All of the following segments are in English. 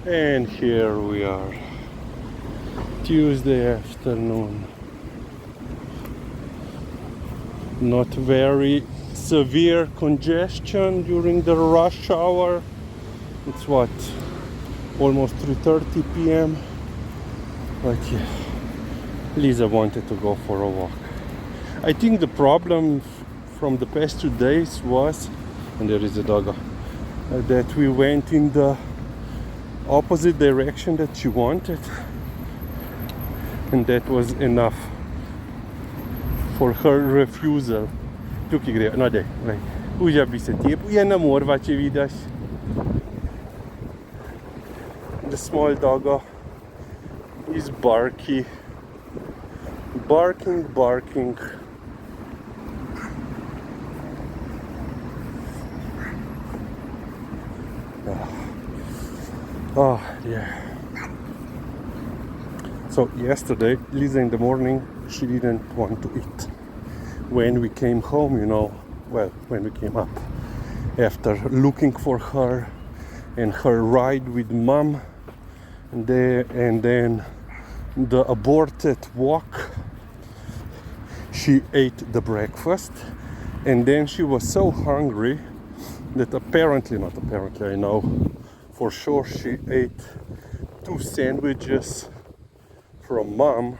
And here we are, Tuesday afternoon. Not very severe congestion during the rush hour. It's what, almost 3:30 p.m. But yeah, Lisa wanted to go for a walk. I think the problem from the past 2 days was, and there is a dog, that we went in the opposite direction that she wanted, and that was enough for her refusal. Tu que gre, no dai, vai. Uja bi se ti, je na morva, če vidiš. The small doggo is barking. Oh yeah. So yesterday, Lisa in the morning, she didn't want to eat. When we came home, when we came up, after looking for her and her ride with mom, and then the aborted walk, she ate the breakfast, and then she was so hungry that I know for sure she ate 2 sandwiches from mom,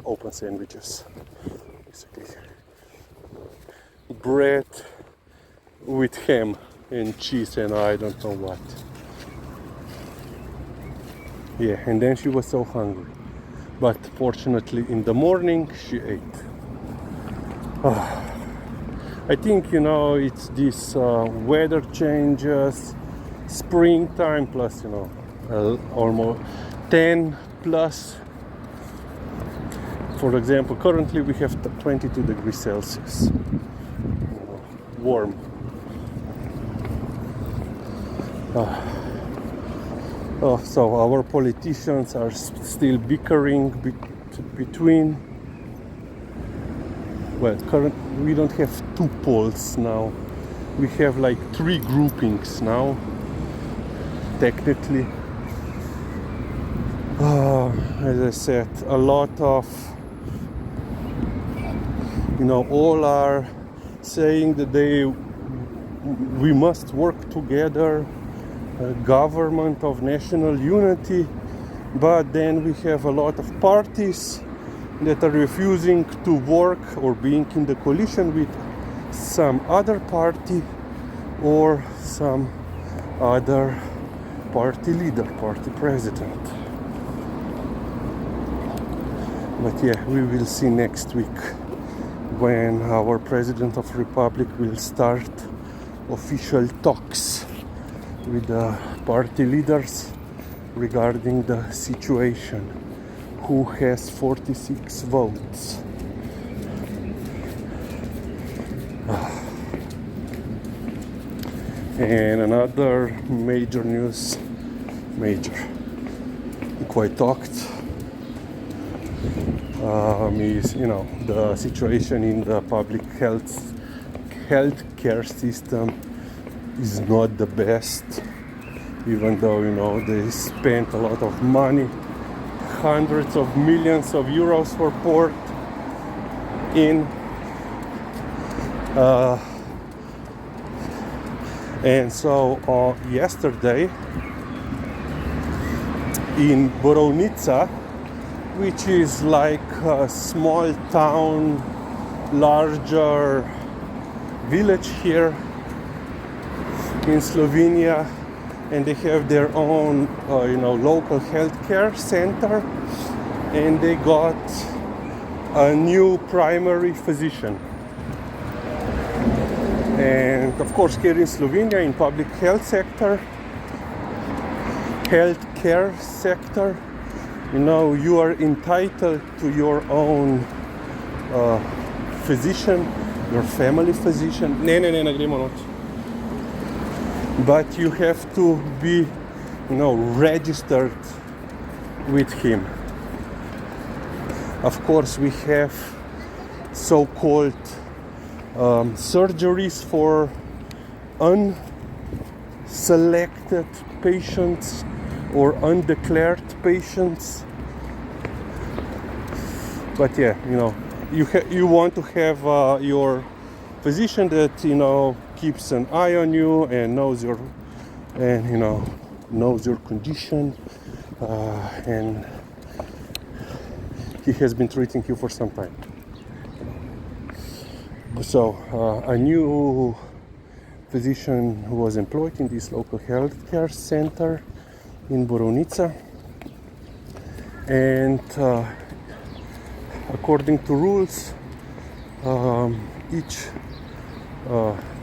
open sandwiches, basically. Bread with ham and cheese and I don't know what. Yeah, and then she was so hungry. But fortunately in the morning she ate. I think, it's this weather changes, springtime plus, almost 10 plus. For example, currently we have 22 degrees Celsius, warm. So our politicians are still bickering between. Well, we don't have 2 poles now. We have like 3 groupings now, technically. As I said, a lot of, all are saying that we must work together, a government of national unity, but then we have a lot of parties that are refusing to work or being in the coalition with some other party or some other party leader, party president. But yeah, we will see next week when our President of Republic will start official talks with the party leaders regarding the situation. Who has 46 votes? And another major news, quite talked, is the situation in the public healthcare system is not the best, even though they spent a lot of money, hundreds of millions of euros for poured in, and so yesterday in Borovnica, which is like a small town, larger village here in Slovenia, and they have their own local healthcare center, and they got a new primary physician. And of course here in Slovenia, in public healthcare sector, you are entitled to your own physician, your family physician. Ne gremo noč. But you have to be, registered with him. Of course, we have so-called surgeries for unselected patients or undeclared patients. But yeah, you want to have your physician that keeps an eye on you and knows your condition, and he has been treating you for some time. So a new physician who was employed in this local healthcare center in Borovnica, and according to rules, each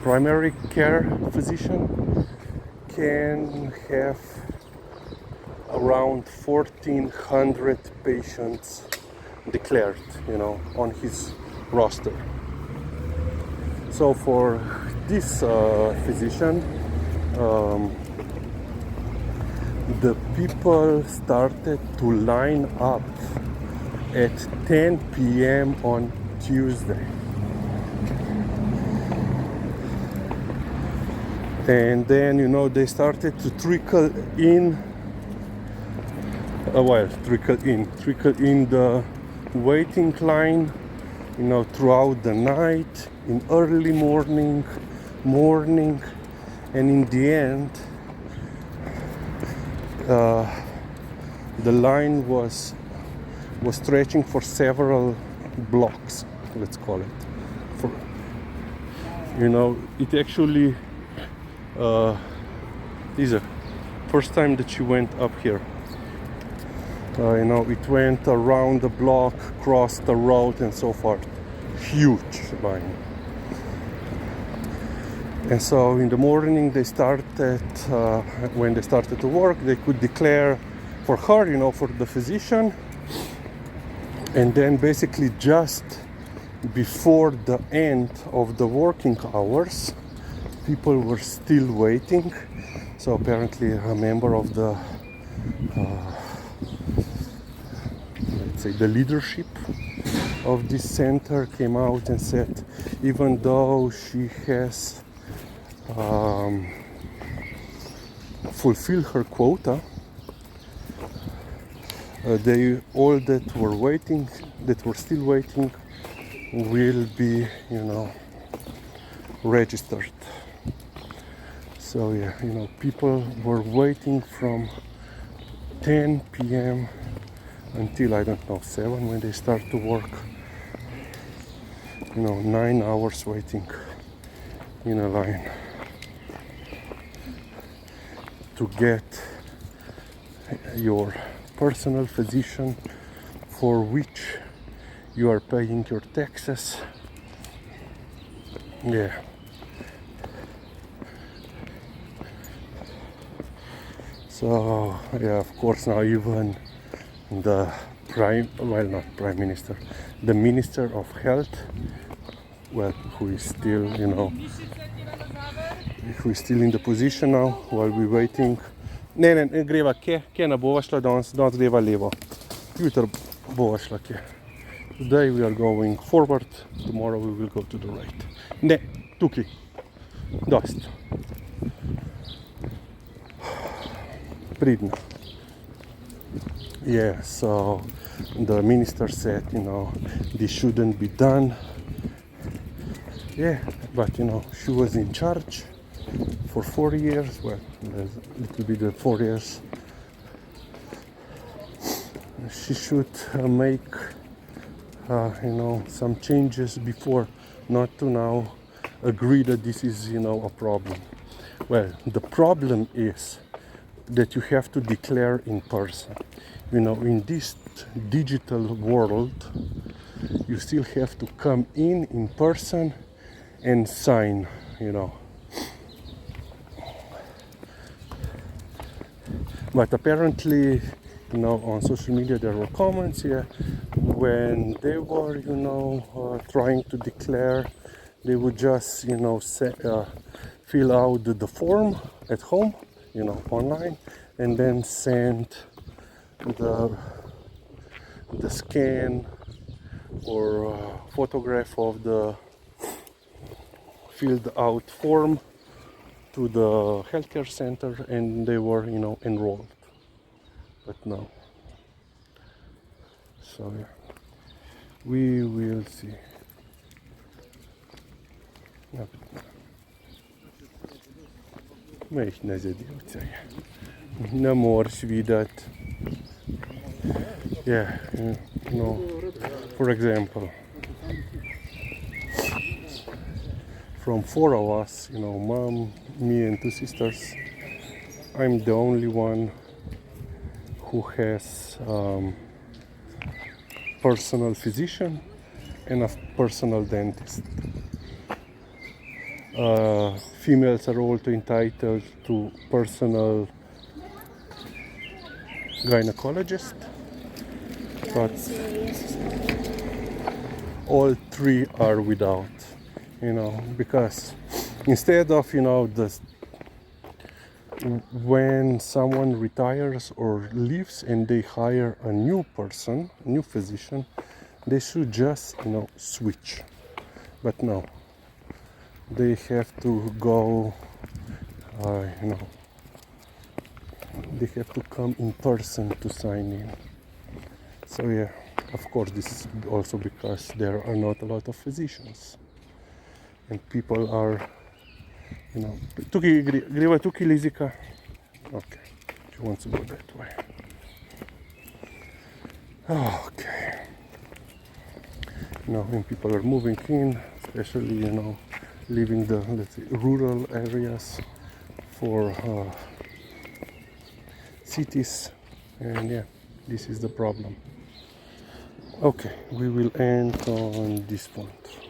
primary care physician can have around 1,400 patients declared, on his roster. So for this physician, the people started to line up at 10 p.m. on Tuesday. And then, they started to trickle in the waiting line, throughout the night, in early morning, and in the end, the line was stretching for several blocks, let's call it. It actually, this is the first time that she went up here. It went around the block, crossed the road, and so forth. Huge line. And so in the morning, when they started to work, they could declare for her, for the physician. And then basically just before the end of the working hours, people were still waiting. So apparently a member of the the leadership of this center came out and said, even though she has fulfilled her quota, all that were still waiting, will be, registered. So yeah, people were waiting from 10 p.m. until, I don't know, 7 when they start to work. 9 hours waiting in a line to get your personal physician for which you are paying your taxes. Yeah. So yeah, of course now even the the Minister of Health, who is still, who is still in the position now while we're waiting. Ne greva kje ne bova šla danes greva levo. Jutri bova šla kje. Today we are going forward, tomorrow we will go to the right. Ne, tukaj. Dost. Pridno. Yeah, so the minister said, this shouldn't be done. Yeah, but she was in charge for 4 years. Well, a little bit of 4 years. She should make, some changes before, not to now agree that this is, a problem. Well, the problem is that you have to declare in person. In this digital world, you still have to come in person and sign, But apparently, on social media there were comments here when they were, trying to declare, they would just, fill out the form at home, online, and then send the scan or photograph of the filled out form to the healthcare center, and they were, enrolled. but no. So yeah, we will see. ما ich не задеваться. На морж видать. Yeah, you know, for example, from four of us, you know, mom, me and two sisters, I'm the only one who has personal physician and a personal dentist. Females are also entitled to personal gynecologist, but all three are without, you know, because instead of, you know, when someone retires or leaves and they hire a new person, new physician, they should just, you know, switch. But no, they have to go, you know, they have to come in person to sign in. So yeah, of course, this is also because there are not a lot of physicians, and people are, you know, Tuki Lizika. Okay, she wants to go that way. Okay. You know, when people are moving in, especially, you know, leaving the, let's say, rural areas for cities, and yeah, this is the problem. Okay, we will end on this point.